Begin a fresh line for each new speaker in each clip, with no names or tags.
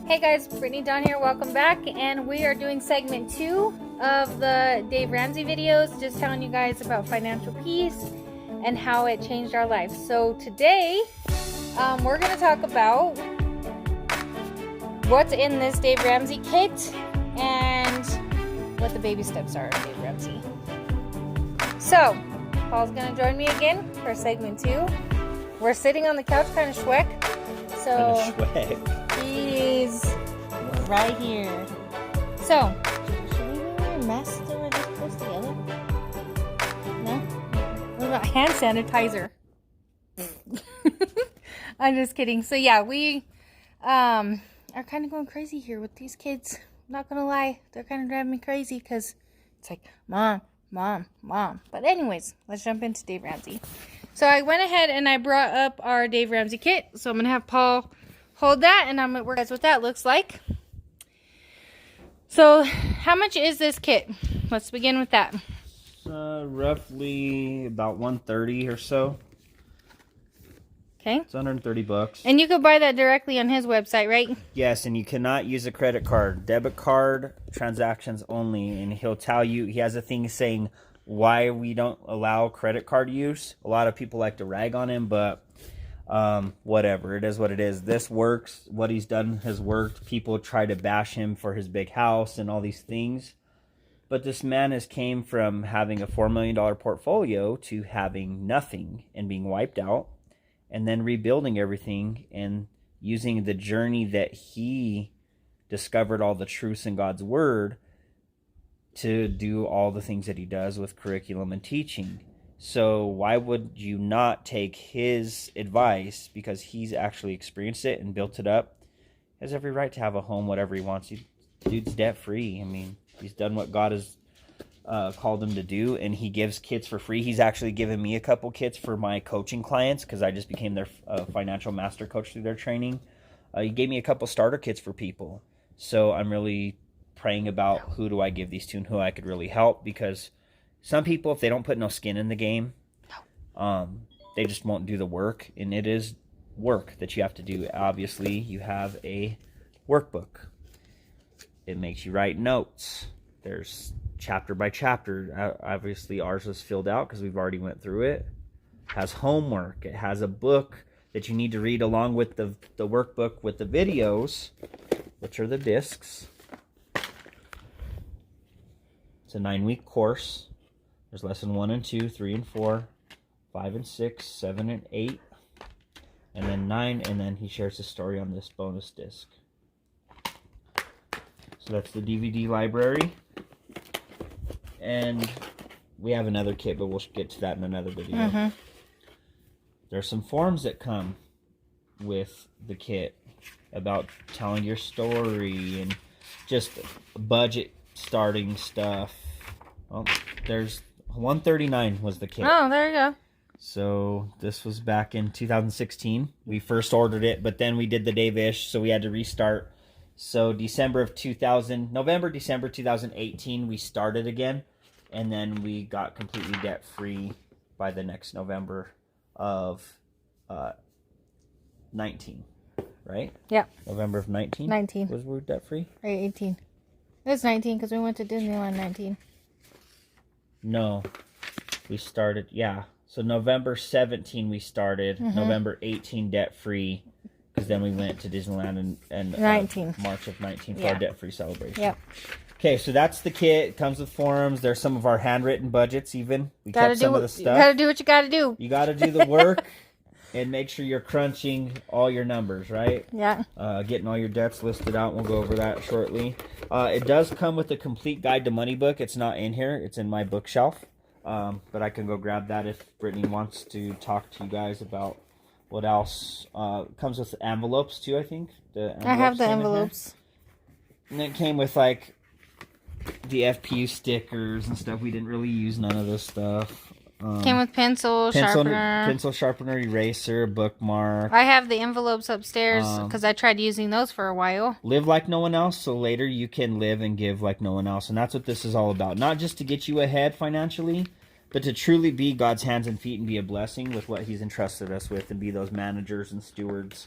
Hey guys, Brittany Dawn here, welcome back, and we are doing segment 2 of the Dave Ramsey videos, just telling you guys about financial peace and how it changed our lives. So today, we're going to talk about what's in this Dave Ramsey kit and what the baby steps are of Dave Ramsey. So, Paul's going to join me again for segment 2. We're sitting on the couch, kind of schweck. So, he's right here. So, should we wear masks that are this close together? No? What about hand sanitizer? I'm just kidding. So yeah, we are kind of going crazy here with these kids. I'm not gonna lie, they're kind of driving me crazy because it's like, mom. But anyways, let's jump into Dave Ramsey. So I went ahead and I brought up our Dave Ramsey kit. So I'm gonna have Paul hold that, and I'm gonna work out what that looks like. So, how much is this kit? Let's begin with that.
Roughly about $130 or so.
Okay.
It's $130.
And you could buy that directly on his website, right?
Yes, and you cannot use a credit card. Debit card transactions only. And he'll tell you, he has a thing saying why we don't allow credit card use. A lot of people like to rag on him, but whatever. It is what it is. This works. What he's done has worked. People try to bash him for his big house and all these things. But this man has came from having a $4 million portfolio to having nothing and being wiped out, and then rebuilding everything and using the journey that he discovered all the truths in God's word to do all the things that he does with curriculum and teaching. So why would you not take his advice, because he's actually experienced it and built it up? He has every right to have a home, whatever he wants. Dude's debt free. I mean, he's done what God has called him to do, and he gives kits for free. He's actually given me a couple kits for my coaching clients because I just became their financial master coach through their training. He gave me a couple starter kits for people. So I'm really praying about who do I give these to and who I could really help, because some people, if they don't put no skin in the game, they just won't do the work, and it is work that you have to do. Obviously, you have a workbook. It makes you write notes. There's chapter by chapter. Obviously, ours is filled out because we've already went through it. It has homework. It has a book that you need to read along with the workbook with the videos, which are the discs. It's a 9-week course. There's lesson 1 and 2, 3 and 4, 5 and 6, 7 and 8, and then 9, and then he shares his story on this bonus disc. So that's the DVD library. And we have another kit, but we'll get to that in another video. There's some forms that come with the kit about telling your story and just budget starting stuff. Well, there's $139 was the kit.
Oh, there you go.
So this was back in 2016. We first ordered it, but then we did the Dave-ish, so we had to restart. So December 2018, we started again, and then we got completely debt-free by the next November of 19, right?
Yeah.
November of 19?
19.
Was we debt-free?
Or 18. It's 19 because we went to Disneyland 19.
No, we started, yeah. So November 17 we started, November 18 debt-free, because then we went to Disneyland and
19.
March of 19 for our debt-free celebration.
Yep.
Okay, so that's the kit. It comes with forums. There's some of our handwritten budgets even. We kept some of the stuff.
You gotta do what you gotta do.
You gotta do the work and make sure you're crunching all your numbers, right?
Yeah.
Getting all your debts listed out. We'll go over that shortly. It does come with a complete guide to money book. It's not in here. It's in my bookshelf. But I can go grab that if Brittany wants to talk to you guys about what else. Comes with envelopes too, I think.
I have the envelopes.
And it came with like the FPU stickers and stuff. We didn't really use none of this stuff.
Came with pencil,
sharpener, eraser, bookmark.
I have the envelopes upstairs because I tried using those for a while.
Live like no one else, so later you can live and give like no one else. And that's what this is all about. Not just to get you ahead financially, But to truly be God's hands and feet and be a blessing with what he's entrusted us with and be those managers and stewards,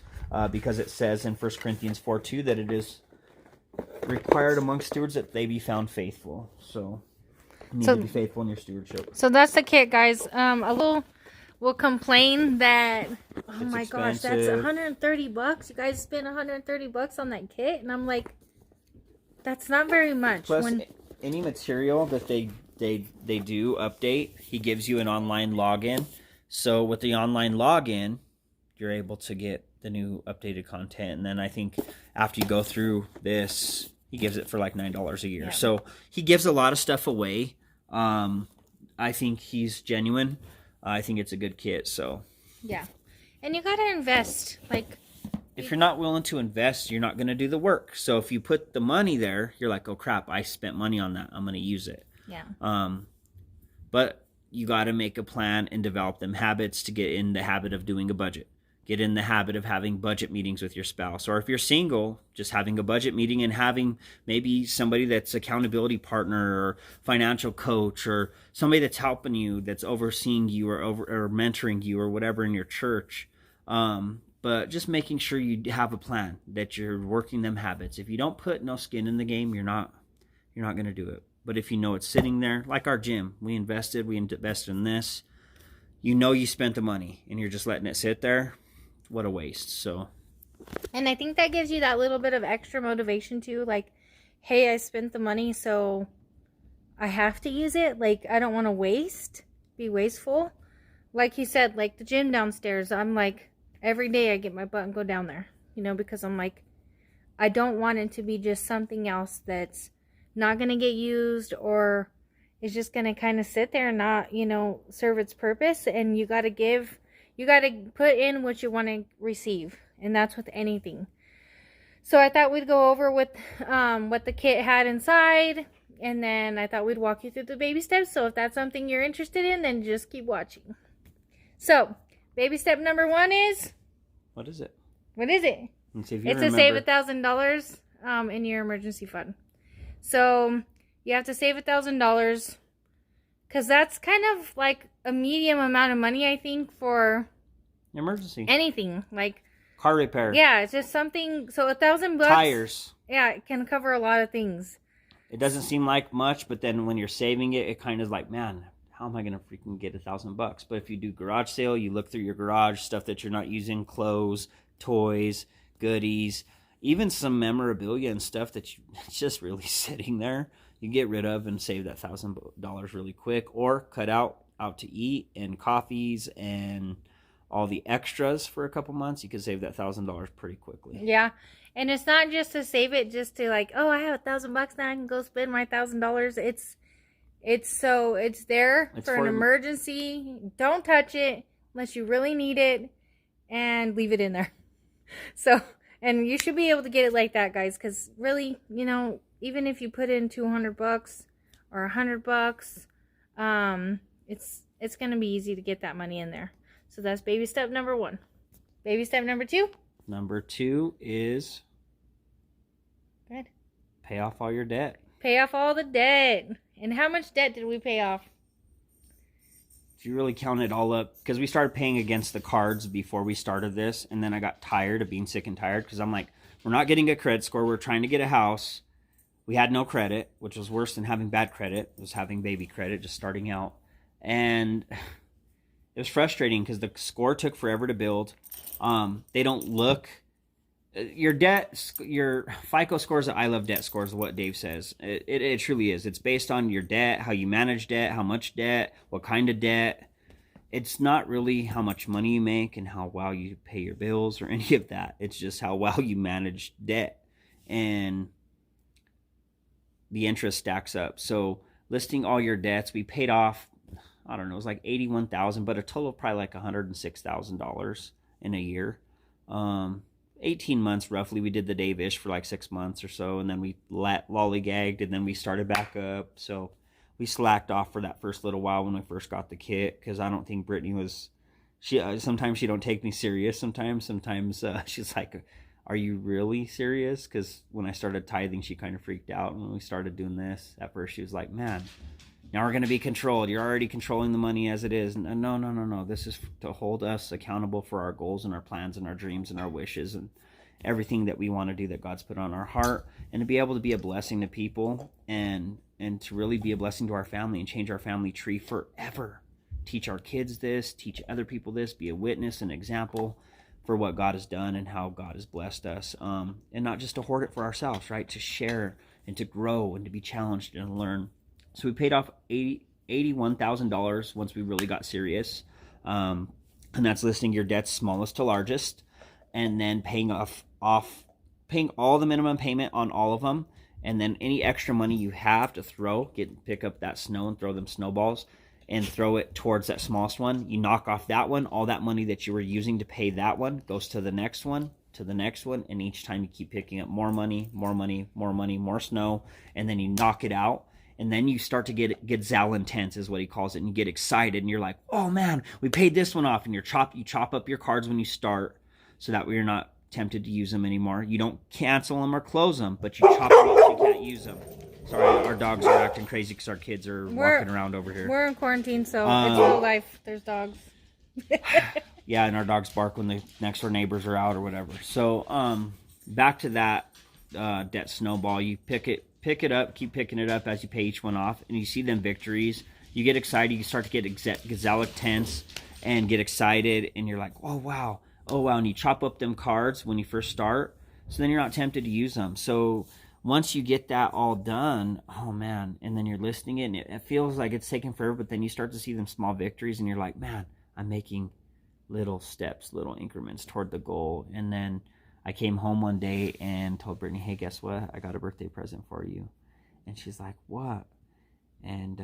because it says in 1 Corinthians 4:2 that it is required among stewards that they be found faithful. So you need to be faithful in your stewardship.
So that's the kit, guys. A little will complain that, oh my gosh, that's $130. You guys spent $130 on that kit, and I'm like, that's not very much.
Plus, any material that they do update, he gives you an online login. So with the online login, you're able to get the new updated content. And then I think after you go through this, he gives it for like $9 a year. Yeah. So he gives a lot of stuff away. I think he's genuine. I think it's a good kit. So
yeah, and you gotta invest. Like,
if you're not willing to invest, you're not going to do the work. So if you put the money there, you're like, oh crap, I spent money on that, I'm going to use it.
Yeah.
But you got to make a plan and develop them habits to get in the habit of doing a budget. Get in the habit of having budget meetings with your spouse. Or if you're single, just having a budget meeting and having maybe somebody that's accountability partner or financial coach or somebody that's helping you, that's overseeing you or mentoring you or whatever in your church. But just making sure you have a plan, that you're working them habits. If you don't put no skin in the game, you're not going to do it. But if you know it's sitting there, like our gym, we invested in this. You know you spent the money and you're just letting it sit there. What a waste. So,
and I think that gives you that little bit of extra motivation too. Like, hey, I spent the money, so I have to use it. Like, I don't want to be wasteful. Like you said, like the gym downstairs, I'm like, every day I get my butt and go down there, because I'm like, I don't want it to be just something else that's not going to get used or is just going to kind of sit there and not, serve its purpose. And you got to put in what you want to receive. And that's with anything. So I thought we'd go over with what the kit had inside. And then I thought we'd walk you through the baby steps. So if that's something you're interested in, then just keep watching. So baby step number 1 is...
What is it?
What is it?
Let's see if you
it's
remember.
to save $1,000 in your emergency fund. So you have to save $1,000 because that's kind of like a medium amount of money, I think, for
emergency.
Anything like
car repair.
Yeah, it's just something. So $1,000.
Tires.
Yeah, it can cover a lot of things.
It doesn't seem like much, but then when you're saving it, it kind of like, man, how am I gonna freaking get $1,000? But if you do garage sale, you look through your garage, stuff that you're not using, clothes, toys, goodies, even some memorabilia and stuff that it's just really sitting there, you get rid of and save that $1,000 really quick, or cut out to eat and coffees and all the extras for a couple months. You can save that $1,000 pretty quickly.
Yeah. And it's not just to save it, just to like, oh, I have $1,000 now, I can go spend my $1,000. It's there for an emergency. Don't touch it unless you really need it, and leave it in there. So, and you should be able to get it like that, guys, because really, even if you put in $200 or $100, it's going to be easy to get that money in there. So that's baby step number 1. Baby step number 2.
Number 2 is
good.
Pay off all your debt.
Pay off all the debt. And how much debt did we pay off?
If you really count it all up, because we started paying against the cards before we started this, and then I got tired of being sick and tired, because I'm like, we're not getting a credit score. We're trying to get a house. We had no credit, which was worse than having bad credit. It was having baby credit, just starting out. And it was frustrating because the score took forever to build. They don't look... Your FICO scores, I love debt scores, what Dave says. It truly is. It's based on your debt, how you manage debt, how much debt, what kind of debt. It's not really how much money you make and how well you pay your bills or any of that. It's just how well you manage debt. And the interest stacks up. So listing all your debts, we paid off, I don't know, it was like $81,000, but a total of probably like $106,000 in a year. 18 months roughly. We did the Dave-ish for like 6 months or so, and then we lollygagged, and then we started back up. So we slacked off for that first little while when we first got the kit, because I don't think Brittany was... sometimes she don't take me serious. Sometimes she's like, are you really serious? Because when I started tithing, she kind of freaked out. And when we started doing this, at first she was like, man, Now we're going to be controlled. You're already controlling the money as it is. No. This is to hold us accountable for our goals and our plans and our dreams and our wishes and everything that we want to do that God's put on our heart, and to be able to be a blessing to people and to really be a blessing to our family and change our family tree forever. Teach our kids this, teach other people this, be a witness, an example for what God has done and how God has blessed us. And not just to hoard it for ourselves, right? To share and to grow and to be challenged and learn. So we paid off $81,000 once we really got serious. And that's listing your debts smallest to largest, and then paying paying all the minimum payment on all of them. And then any extra money you have to pick up that snow and throw them snowballs and throw it towards that smallest one. You knock off that one. All that money that you were using to pay that one goes to the next one, to the next one. And each time you keep picking up more money, more snow. And then you knock it out. And then you start to get Zal intense is what he calls it. And you get excited and you're like, oh man, we paid this one off. And you chop up your cards when you start, so that way you're not tempted to use them anymore. You don't cancel them or close them, but you chop them up so you can't use them. Sorry, our dogs are acting crazy because our kids are walking around over here.
We're in quarantine, so it's real life. There's dogs.
Yeah, and our dogs bark when the next door neighbors are out or whatever. So back to that debt snowball. You pick it up, keep picking it up as you pay each one off, and you see them victories. You get excited. You start to get gazelle tense and get excited, and you're like, oh wow, and you chop up them cards when you first start, so then you're not tempted to use them. So once you get that all done, oh man, and then you're listing it, and it feels like it's taking forever, but then you start to see them small victories, and you're like, man, I'm making little steps, little increments toward the goal. And then I came home one day and told Brittany, hey, guess what? I got a birthday present for you. And she's like, what? And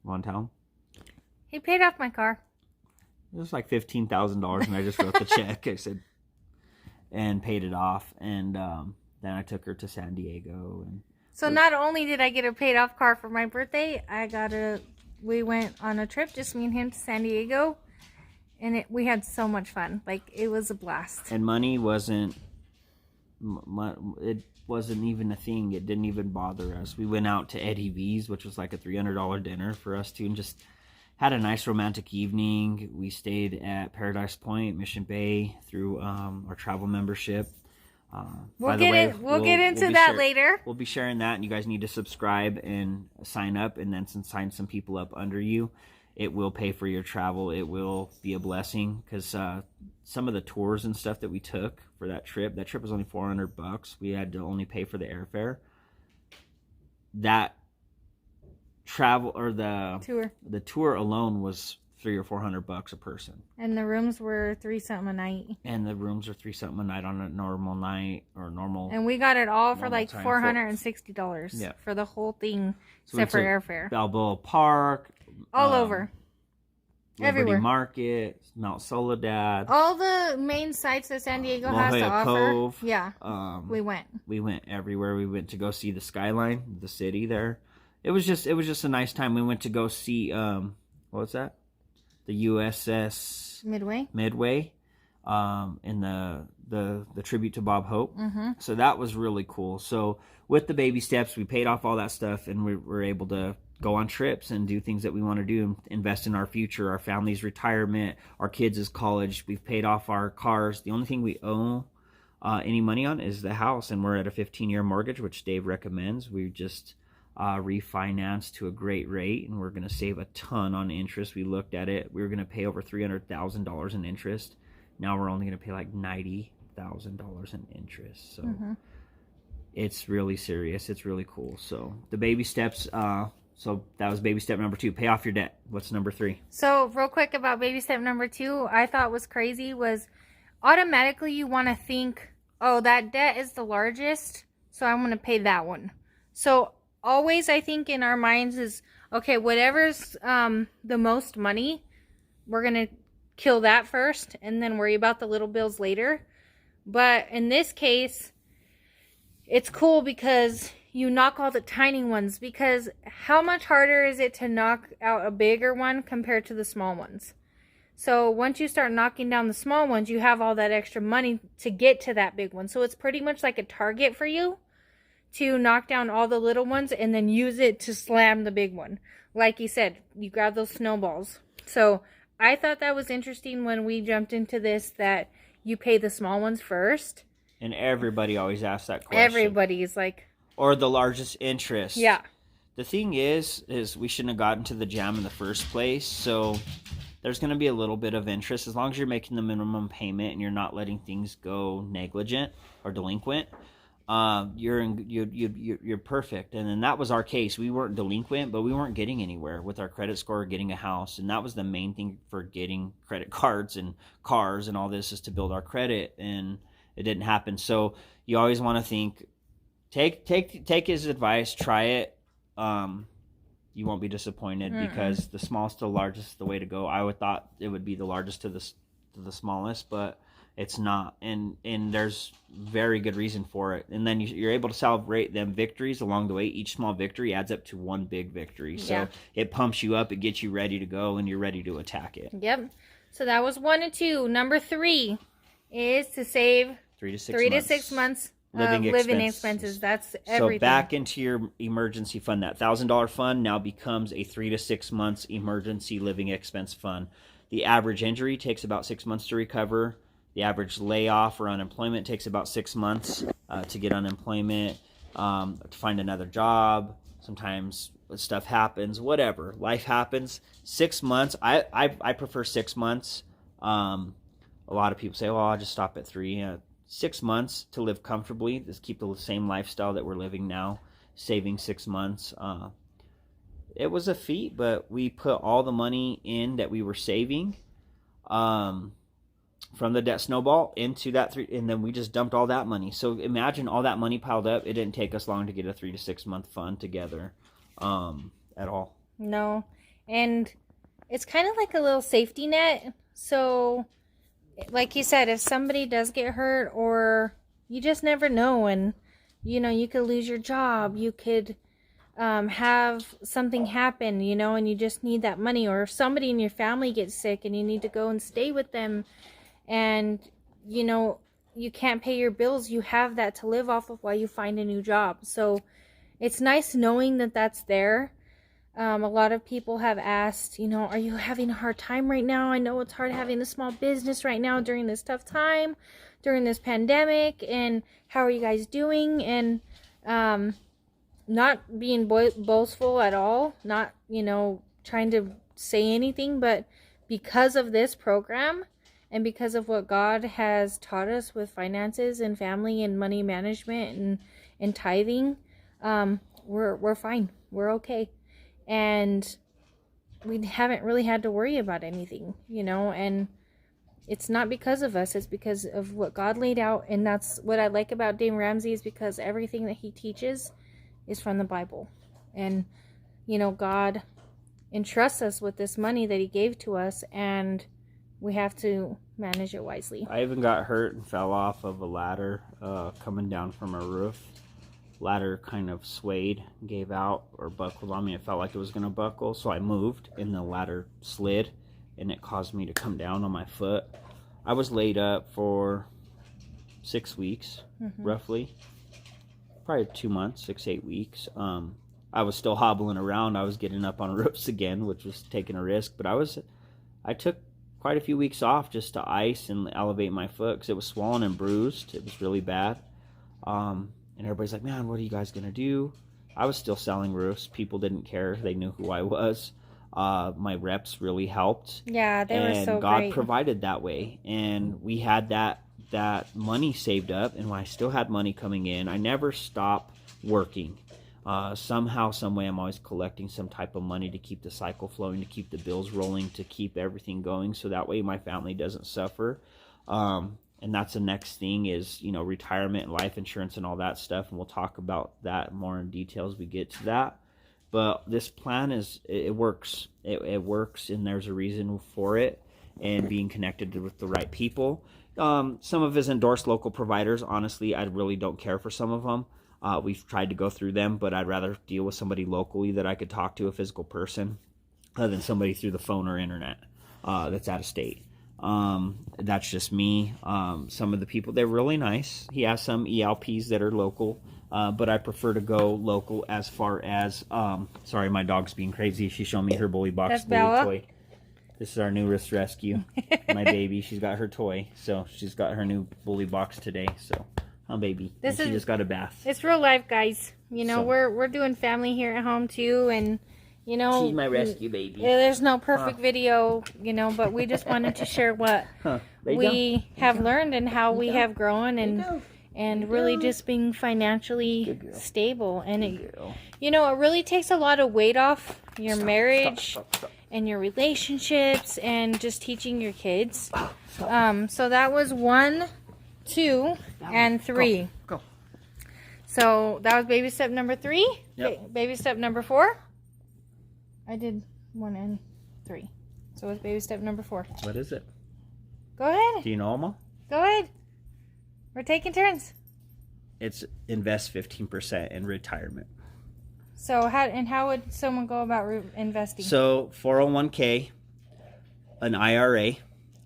want to tell him?
He paid off my car.
It was like $15,000, and I just wrote the check. I said, and paid it off. And then I took her to San Diego. And
so not only did I get a paid off car for my birthday, we went on a trip, just me and him, to San Diego. And we had so much fun. Like, it was a blast.
And money it wasn't even a thing. It didn't even bother us. We went out to Eddie V's, which was like a $300 dinner for us two, and just had a nice romantic evening. We stayed at Paradise Point, Mission Bay, through our travel membership.
We'll get into that later.
We'll be sharing that, and you guys need to subscribe and sign up, and then sign some people up under you. It will pay for your travel. It will be a blessing, because some of the tours and stuff that we took for that trip was only $400. We had to only pay for the airfare. That travel, or the tour alone, was $300 or $400 a person.
And the rooms were $3 something a night.
And the rooms are $3 something a night on a normal night, or normal.
And we got it all for like $460 for the whole thing, except for airfare.
Balboa Park.
All over.
Liberty
Everywhere.
Market, Mount Soledad.
All the main sites that San Diego has to offer.
Cove.
Yeah. We went.
We went everywhere. We went to go see the skyline, the city there. It was just a nice time. We went to go see what was that? The USS Midway. In the tribute to Bob Hope.
Mm-hmm.
So that was really cool. So with the baby steps, we paid off all that stuff, and we were able to go on trips and do things that we want to do, invest in our future, our family's retirement, our kids' college. We've paid off our cars. The only thing we owe any money on is the house, and we're at a 15-year mortgage, which Dave recommends. We just refinanced to a great rate, and we're going to save a ton on interest. We looked at it. We were going to pay over $300,000 in interest. Now we're only going to pay like $90,000 in interest. So it's really serious. It's really cool. So the baby steps... So that was baby step number 2. Pay off your debt. What's number 3?
So real quick about baby step number 2, I thought was crazy was automatically you want to think, oh, that debt is the largest, so I'm going to pay that one. So always I think in our minds is, okay, whatever's the most money, we're going to kill that first and then worry about the little bills later. But in this case, it's cool because you knock all the tiny ones, because how much harder is it to knock out a bigger one compared to the small ones? So once you start knocking down the small ones, you have all that extra money to get to that big one. So it's pretty much like a target for you to knock down all the little ones and then use it to slam the big one. Like you said, you grab those snowballs. So I thought that was interesting when we jumped into this, that you pay the small ones first.
And everybody always asks that question.
Everybody's like...
Or the largest interest.
Yeah.
The thing is we shouldn't have gotten to the jam in the first place. So there's going to be a little bit of interest. As long as you're making the minimum payment and you're not letting things go negligent or delinquent, you're perfect. And then that was our case. We weren't delinquent, but we weren't getting anywhere with our credit score or getting a house. And that was the main thing for getting credit cards and cars and all this, is to build our credit. And it didn't happen. So you always want to think, take his advice, try it. You won't be disappointed, because the smallest to the largest is the way to go. I would thought it would be the largest to the smallest, but it's not, and there's very good reason for it. And then you're able to celebrate them victories along the way. Each small victory adds up to one big victory, so it pumps you up, it gets you ready to go, and you're ready to attack it.
Yep. So that was 1 and 2. Number 3 is to save 3 to 6 months living expenses. That's everything.
So back into your emergency fund. That $1,000 fund now becomes a 3 to 6 months emergency living expense fund. The average injury takes about 6 months to recover. The average layoff or unemployment takes about 6 months to get unemployment, to find another job. Sometimes stuff happens, whatever. Life happens. 6 months. I prefer 6 months. A lot of people say, well, I'll just stop at 3. 6 months to live comfortably, just keep the same lifestyle that we're living now, saving 6 months. It was a feat, but we put all the money in that we were saving from the debt snowball into that 3, and then we just dumped all that money. So imagine all that money piled up. It didn't take us long to get a 3 to 6 month fund together at all.
No, and it's kind of like a little safety net. So like you said, if somebody does get hurt, or you just never know, and you could lose your job, you could have something happen, and you just need that money, or if somebody in your family gets sick and you need to go and stay with them, and you can't pay your bills, you have that to live off of while you find a new job. So it's nice knowing that that's there. A lot of people have asked, are you having a hard time right now? I know it's hard having a small business right now during this tough time, during this pandemic, and how are you guys doing? And not being boastful at all, not, trying to say anything, but because of this program and because of what God has taught us with finances and family and money management and tithing, we're fine. We're okay. And we haven't really had to worry about anything, and it's not because of us, it's because of what God laid out. And that's what I like about Dave Ramsey, is because everything that he teaches is from the Bible. And, God entrusts us with this money that he gave to us, and we have to manage it wisely.
I even got hurt and fell off of a ladder coming down from a roof. Ladder kind of swayed, gave out, or buckled on me. It felt like it was going to buckle, so I moved and the ladder slid, and it caused me to come down on my foot. I was laid up for 6 weeks, roughly, probably 2 months, 6-8 weeks. I was still hobbling around. I was getting up on roofs again, which was taking a risk, but I took quite a few weeks off just to ice and elevate my foot, because it was swollen and bruised. It was really bad. And everybody's like, man, what are you guys going to do? I was still selling roofs. People didn't care. They knew who I was. My reps really helped.
Yeah, they were so
great. And God provided that way. And we had that money saved up, and I still had money coming in. I never stopped working. Somehow, some way, I'm always collecting some type of money to keep the cycle flowing, to keep the bills rolling, to keep everything going, so that way my family doesn't suffer. And that's the next thing is, retirement and life insurance and all that stuff. And we'll talk about that more in detail as we get to that. But this plan it works. It works, and there's a reason for it, and being connected with the right people. Some of his endorsed local providers, honestly, I really don't care for some of them. We've tried to go through them, but I'd rather deal with somebody locally that I could talk to, a physical person, than somebody through the phone or internet that's out of state. That's just me. Some of the people, they're really nice. He has some ELPs that are local, but I prefer to go local as far as, sorry, my dog's being crazy. She's showing me her bully box.
That's
bully
Bella.
toy. This is our newest rescue, my baby. She's got her toy, so she's got her new bully box today. So, baby. She just got a bath.
It's real life, guys. You know,
So.
we're doing family here at home too, and you know,
She's my rescue baby.
There's no perfect video, you know, but we just wanted to share what we have learned and how we have grown, and really just being financially stable. And it, you know, it really takes a lot of weight off your marriage and your relationships and just teaching your kids. So that was 1, 2, and 3.
Go.
So that was baby step number 3.
Yep.
Baby step number 4. I did 1 and 3. So it's baby step number 4.
What is it?
Go ahead.
Do you know, Alma?
Go ahead. We're taking turns.
It's invest 15% in retirement.
So how would someone go about investing?
So 401k, an IRA,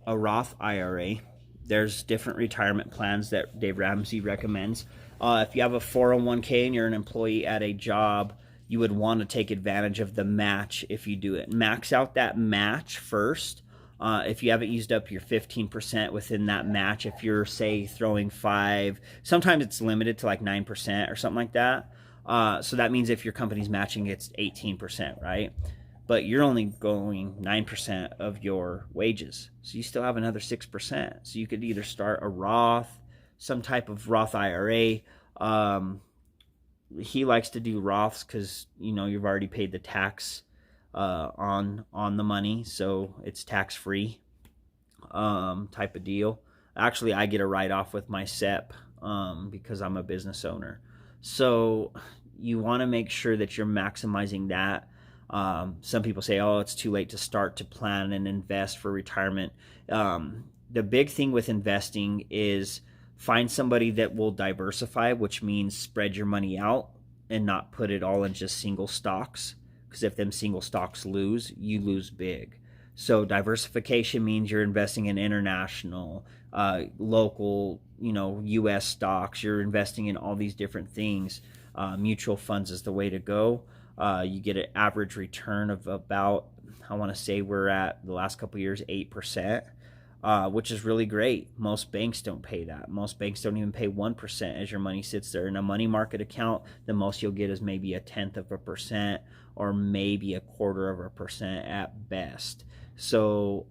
a Roth IRA. There's different retirement plans that Dave Ramsey recommends. If you have a 401k and you're an employee at a job, you would want to take advantage of the match if you do it. Max out that match first. If you haven't used up your 15% within that match, if you're, say, throwing 5, sometimes it's limited to like 9% or something like that. So that means if your company's matching, it's 18%, right? But you're only going 9% of your wages. So you still have another 6%. So you could either start a Roth, some type of Roth IRA. He likes to do Roths because, you know, you've already paid the tax on the money, so it's tax-free type of deal. Actually, I get a write-off with my SEP because I'm a business owner. So you want to make sure that you're maximizing that. Some people say, oh, it's too late to start to plan and invest for retirement. The big thing with investing is find somebody that will diversify, which means spread your money out and not put it all in just single stocks. Because if them single stocks lose, you lose big. So diversification means you're investing in international, local, you know, U.S. stocks. You're investing in all these different things. Mutual funds is the way to go. You get an average return of about, I want to say we're at the last couple of years, 8%. Which is really great. Most banks don't pay that. Most banks don't even pay 1% as your money sits there. In a money market account, the most you'll get is maybe 0.1% or maybe 0.25% at best. So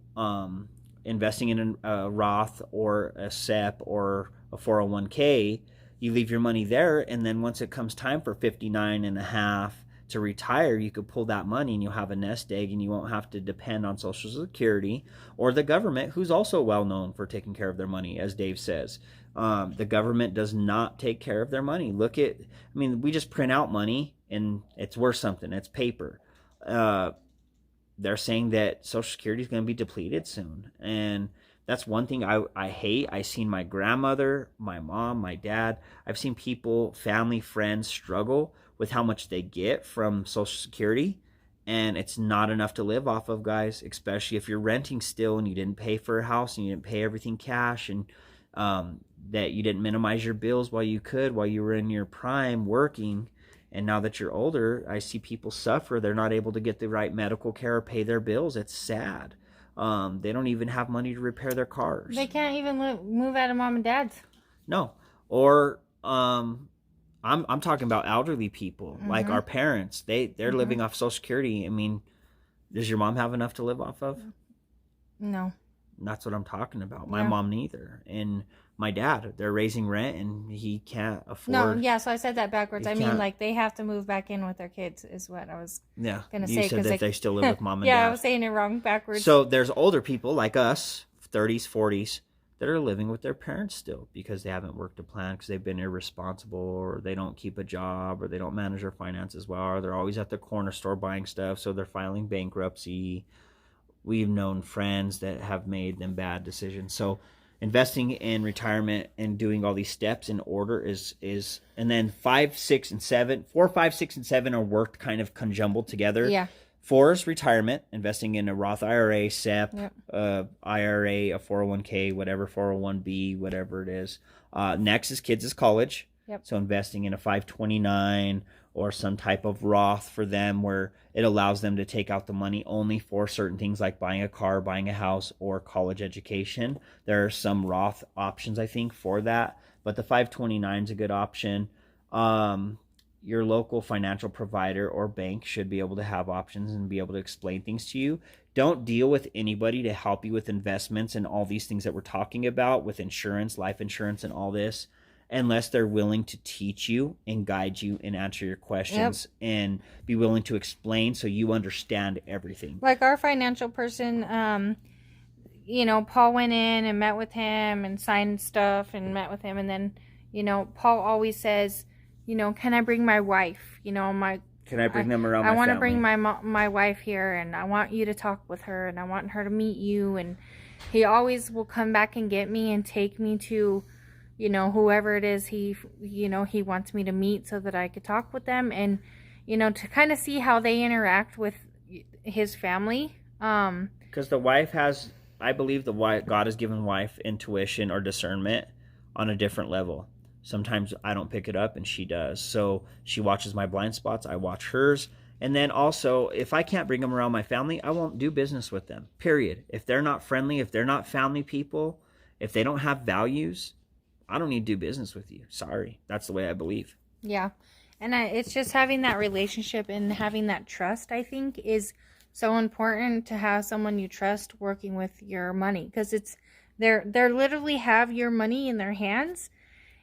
investing in a Roth or a SEP or a 401k, you leave your money there, and then once it comes time for 59.5 to retire, you could pull that money and you'll have a nest egg, and you won't have to depend on Social Security or the government, who's also well known for taking care of their money, as Dave says. The government does not take care of their money. We just print out money and it's worth something. It's paper. They're saying that Social Security is going to be depleted soon. And that's one thing I hate. I've seen my grandmother, my mom, my dad. I've seen people, family, friends struggle with how much they get from Social Security, and it's not enough to live off of, guys, especially if you're renting still and you didn't pay for a house and you didn't pay everything cash, and that you didn't minimize your bills while you were in your prime working. And now that you're older, I see people suffer. They're not able to get the right medical care or pay their bills. It's sad. They don't even have money to repair their cars.
They can't even move out of mom and dad's.
No. Or I'm talking about elderly people, like our parents. They're living off Social Security. I mean, does your mom have enough to live off of?
No.
That's what I'm talking about. My mom neither. And my dad, they're raising rent and he can't afford.
No, yeah, so I said that backwards. I mean, like, they have to move back in with their kids is what I was going to say.
You said that they still live with mom and dad.
Yeah, I was saying it wrong backwards.
So there's older people like us, 30s, 40s, that are living with their parents still because they haven't worked a plan, because they've been irresponsible, or they don't keep a job, or they don't manage their finances well, or they're always at the corner store buying stuff, so they're filing bankruptcy. We've known friends that have made them bad decisions. So investing in retirement and doing all these steps in order is and then 5, 6, and 7, 4, 5, 6, and 7 are worked kind of conjumbled together.
Yeah.
4 is retirement, investing in a Roth IRA, SEP, IRA, a 401k, whatever, 401b, whatever it is. Next is kids' college.
Yep.
So investing in a 529 or some type of Roth for them where it allows them to take out the money only for certain things like buying a car, buying a house, or college education. There are some Roth options, I think, for that. But the 529 is a good option. Your local financial provider or bank should be able to have options and be able to explain things to you. Don't deal with anybody to help you with investments and all these things that we're talking about with insurance, life insurance, and all this, unless they're willing to teach you and guide you and answer your questions and be willing to explain so you understand everything.
Like our financial person, you know, Paul went in and met with him and signed stuff and met with him. And then, you know, Paul always says, you know, can I bring my wife? You know,
Can I bring them around
I
my
want to
family?
bring my wife here, and I want you to talk with her, and I want her to meet you. And he always will come back and get me and take me to, you know, whoever it is he wants me to meet so that I could talk with them and, you know, to kind of see how they interact with his family.
Because the wife has, I believe God has given wife intuition or discernment on a different level. Sometimes I don't pick it up and she does. So she watches my blind spots. I watch hers. And then also, if I can't bring them around my family, I won't do business with them, period. If they're not friendly, if they're not family people, if they don't have values, I don't need to do business with you. Sorry. That's the way I believe.
Yeah. And it's just having that relationship and having that trust, I think, is so important to have someone you trust working with your money. Because they're literally have your money in their hands.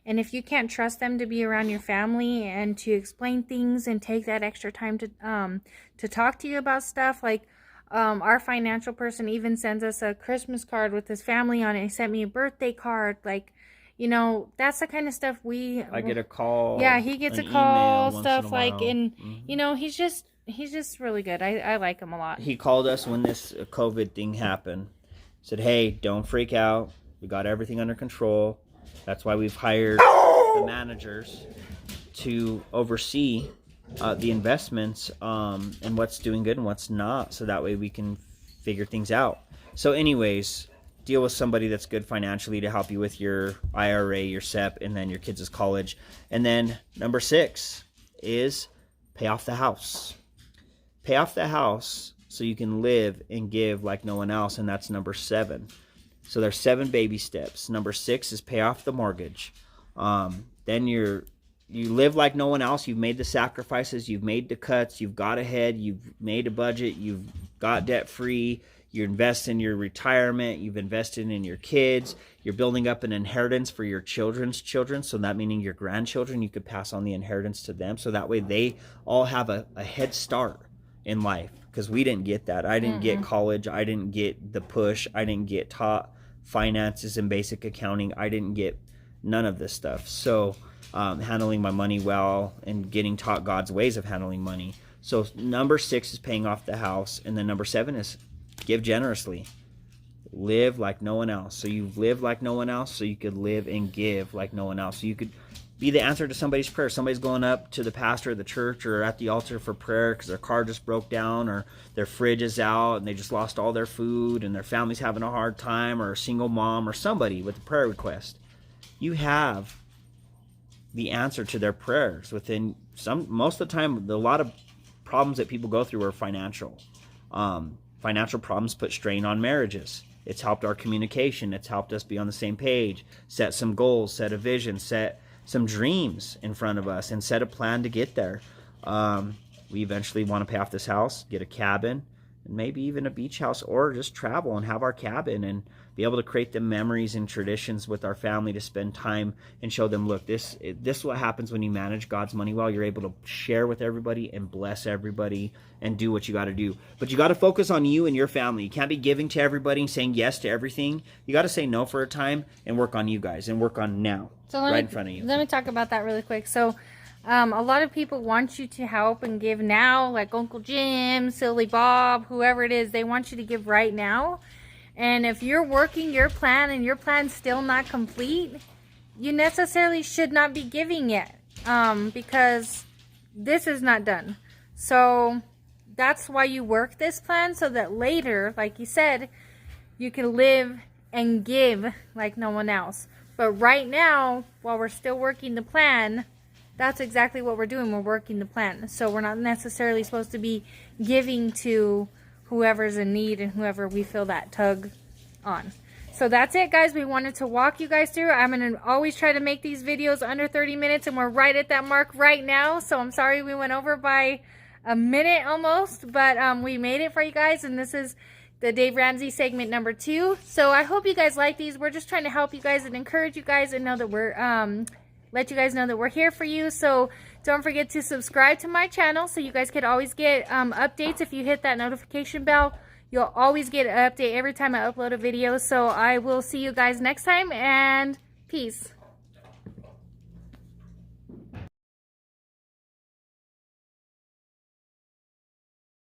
And if you can't trust them to be around your family and to explain things and take that extra time to talk to you about stuff, like our financial person even sends us a Christmas card with his family on it. He sent me a birthday card. Like, you know, that's the kind of stuff
I get a call.
Yeah, he gets a call, stuff like, and you know, he's just really good. I like him a lot.
He called us when this COVID thing happened. Said, hey, don't freak out. We got everything under control. That's why we've hired the managers to oversee the investments and what's doing good and what's not, so that way we can figure things out. So anyways, deal with somebody that's good financially to help you with your IRA, your SEP, and then your kids' college. And then number 6 is pay off the house. Pay off the house so you can live and give like no one else, and that's number 7. So there's 7 baby steps. Number 6 is pay off the mortgage. Then you live like no one else. You've made the sacrifices. You've made the cuts. You've got ahead. You've made a budget. You've got debt free. You invest in your retirement. You've invested in your kids. You're building up an inheritance for your children's children. So that meaning your grandchildren, you could pass on the inheritance to them. So that way they all have a head start in life. Because we didn't get that. I didn't get college. I didn't get the push. I didn't get taught finances and basic accounting. I didn't get none of this stuff. So handling my money well and getting taught God's ways of handling money. So number 6 is paying off the house. And then number 7 is give generously. Live like no one else. So you live like no one else so you could live and give like no one else. So you could be the answer to somebody's prayer. Somebody's going up to the pastor of the church or at the altar for prayer because their car just broke down or their fridge is out and they just lost all their food and their family's having a hard time, or a single mom or somebody with a prayer request. You have the answer to their prayers within most of the time. A lot of problems that people go through are financial. Financial problems put strain on marriages. It's helped our communication. It's helped us be on the same page, set some goals, set a vision, set some dreams in front of us, and set a plan to get there. We eventually want to pay off this house, get a cabin, and maybe even a beach house, or just travel and have our cabin and be able to create the memories and traditions with our family to spend time and show them, look, this is what happens when you manage God's money well. You're able to share with everybody and bless everybody and do what you got to do. But you got to focus on you and your family. You can't be giving to everybody and saying yes to everything. You got to say no for a time and work on you guys and work on now, right in front of you.
Let me talk about that really quick. So a lot of people want you to help and give now, like Uncle Jim, Silly Bob, whoever it is. They want you to give right now. And if you're working your plan and your plan's still not complete, you necessarily should not be giving yet, because this is not done. So that's why you work this plan, so that later, like you said, you can live and give like no one else. But right now, while we're still working the plan, that's exactly what we're doing. We're working the plan. So we're not necessarily supposed to be giving to whoever's in need and whoever we feel that tug on. So that's it, guys. We wanted to walk you guys through. I'm going to always try to make these videos under 30 minutes, and we're right at that mark right now. So I'm sorry we went over by a minute almost, but we made it for you guys, and this is the Dave Ramsey segment number 2. So I hope you guys like these. We're just trying to help you guys and encourage you guys and know that we're let you guys know that we're here for you. So don't forget to subscribe to my channel so you guys could always get updates. If you hit that notification bell, you'll always get an update every time I upload a video. So I will see you guys next time, and peace.